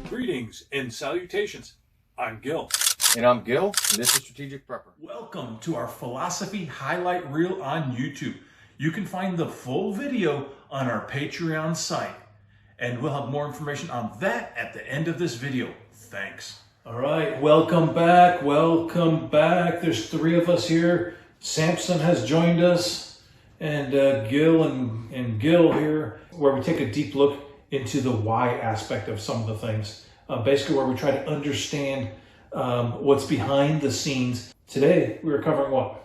Greetings and salutations. I'm Gil. And I'm Gil, and this is Strategic Prepper. Welcome to our philosophy highlight reel on YouTube. You can find the full video on our Patreon site, and we'll have more information on that at the end of this video. Thanks. All right, welcome back. Welcome back. There's three of us here. Samson has joined us, and Gil and Gil here, where we take a deep look into the why aspect of some of the things. Basically, where we try to understand what's behind the scenes. Today, we are covering what?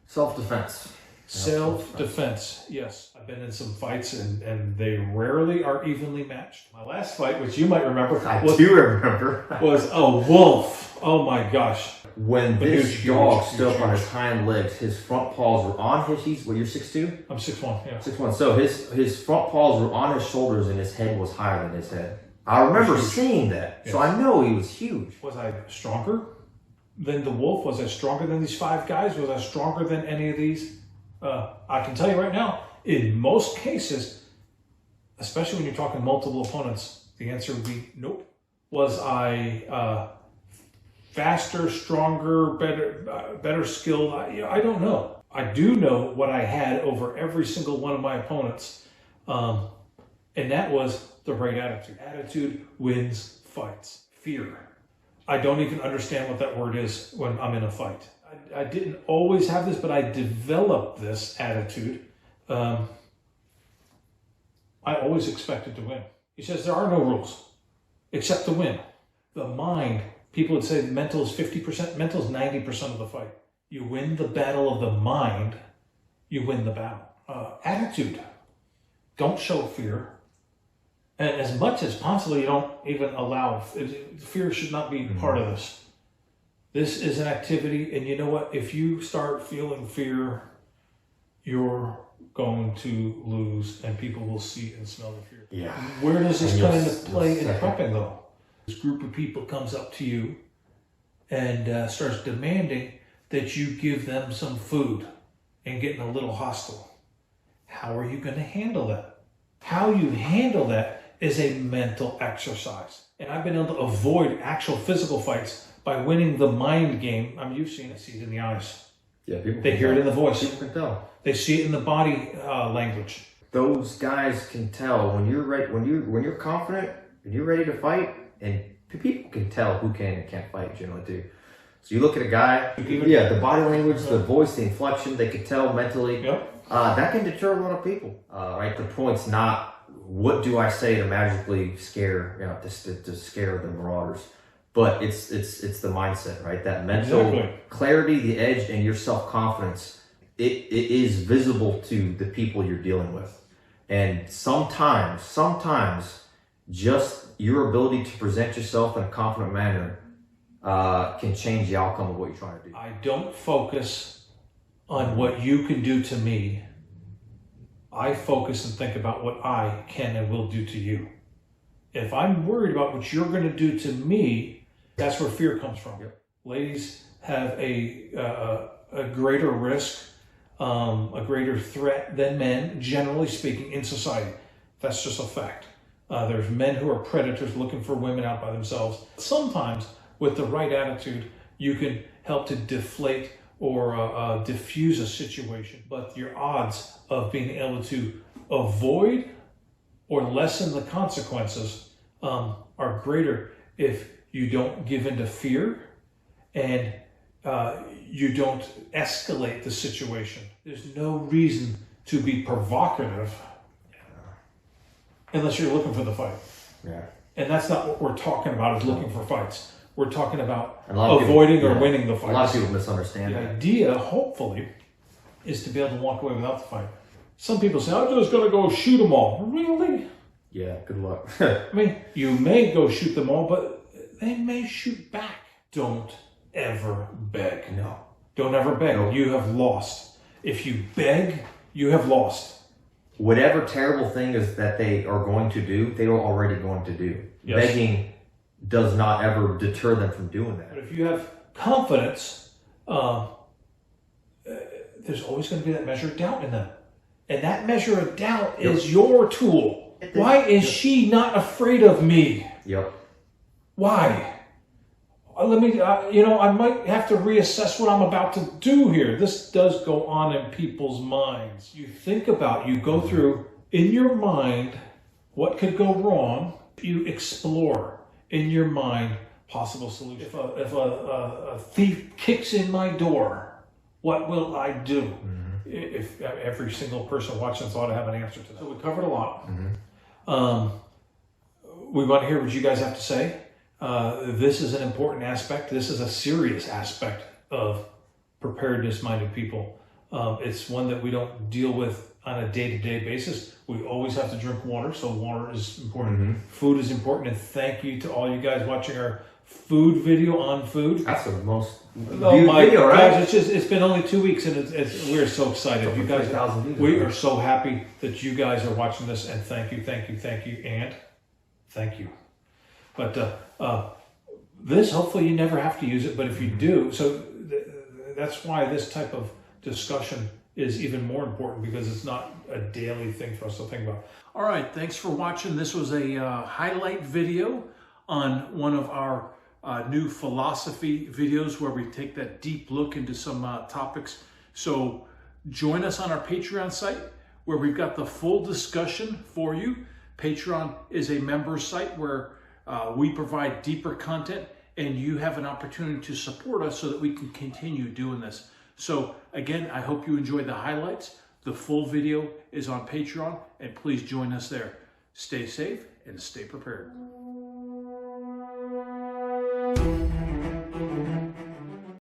Self-defense. Self-defense, yes. I've been in some fights and they rarely are evenly matched. My last fight, which you might remember, was a wolf. Oh my gosh. When this dog stood up on his hind legs, his front paws were on his, well, you're 6'2"? I'm 6'1", yeah. 6'1", so his front paws were on his shoulders and his head was higher than his head. I remember seeing that, so I know he was huge. Was I stronger than the wolf? Was I stronger than these five guys? Was I stronger than any of these? I can tell you right now, in most cases, especially when you're talking multiple opponents, the answer would be nope. Was I faster, stronger, better skilled? I don't know. I do know what I had over every single one of my opponents, and that was the right attitude. Attitude wins fights. Fear. I don't even understand what that word is when I'm in a fight. I didn't always have this, but I developed this attitude. I always expected to win. He says there are no rules except to win. The mind, people would say mental is 50%, mental is 90% of the fight. You win the battle of the mind, you win the battle. Attitude. Don't show fear. And as much as possible, you don't even allow fear should not be part of this. This is an activity, and you know what? If you start feeling fear, you're going to lose, and people will see and smell the fear. Yeah. Where does this come into play in prepping, though? This group of people comes up to you and starts demanding that you give them some food and getting a little hostile. How are you going to handle that? How you handle that is a mental exercise. And I've been able to avoid actual physical fights by winning the mind game. I mean, you've seen it, see it in the eyes. Yeah, people they hear it in the voice. People can tell. They see it in the body language. Those guys can tell when you're right, when you're confident, when you're ready to fight, and people can tell who can and can't fight generally too. So you look at a guy, the body language, the voice, the inflection, they can tell mentally. Yep. That can deter a lot of people. Right, the point's not what do I say to magically scare, to scare the marauders. But it's the mindset, right? That mental clarity, the edge, and your self-confidence, it is visible to the people you're dealing with. And sometimes just your ability to present yourself in a confident manner can change the outcome of what you're trying to do. I don't focus on what you can do to me. I focus and think about what I can and will do to you. If I'm worried about what you're going to do to me, that's where fear comes from. Yep. Ladies have a greater risk, a greater threat than men, generally speaking, in society. That's just a fact. There's men who are predators looking for women out by themselves. Sometimes, with the right attitude, you can help to deflate or diffuse a situation. But your odds of being able to avoid or lessen the consequences are greater if you don't give in to fear and you don't escalate the situation. There's no reason to be provocative unless you're looking for the fight. Yeah. And that's not what we're talking about, is looking for fights. We're talking about avoiding or winning the fight. A lot of people misunderstand that. The idea, hopefully, is to be able to walk away without the fight. Some people say, I'm just going to go shoot them all. Really? Yeah, good luck. I mean, you may go shoot them all, but they may shoot back. Don't ever beg. No. Don't ever beg. No. You have lost. If you beg, you have lost. Whatever terrible thing is that they are going to do, they are already going to do. Yes. Begging does not ever deter them from doing that. But if you have confidence, there's always going to be that measure of doubt in them. And that measure of doubt is your tool. Why is she not afraid of me? Yep. Why? Let me, I might have to reassess what I'm about to do here. This does go on in people's minds. You think about, you go through in your mind what could go wrong. You explore in your mind possible solutions. If a thief kicks in my door, what will I do? Mm-hmm. If every single person watching this ought to have an answer to that. So we covered a lot. Mm-hmm. We want to hear what you guys have to say. This is an important aspect. This is a serious aspect of preparedness-minded people. It's one that we don't deal with on a day-to-day basis. We always have to drink water, so water is important. Mm-hmm. Food is important, and thank you to all you guys watching our food video on food. That's the most video, right? Guys, it's been only 2 weeks, and we're so excited. You guys, we are so happy that you guys are watching this, and thank you, and thank you. But this, hopefully you never have to use it, but if you do, so that's why this type of discussion is even more important, because it's not a daily thing for us to think about. All right, thanks for watching. This was a highlight video on one of our new philosophy videos where we take that deep look into some topics. So join us on our Patreon site where we've got the full discussion for you. Patreon is a member site where we provide deeper content, and you have an opportunity to support us so that we can continue doing this. So again, I hope you enjoyed the highlights. The full video is on Patreon, and please join us there. Stay safe and stay prepared.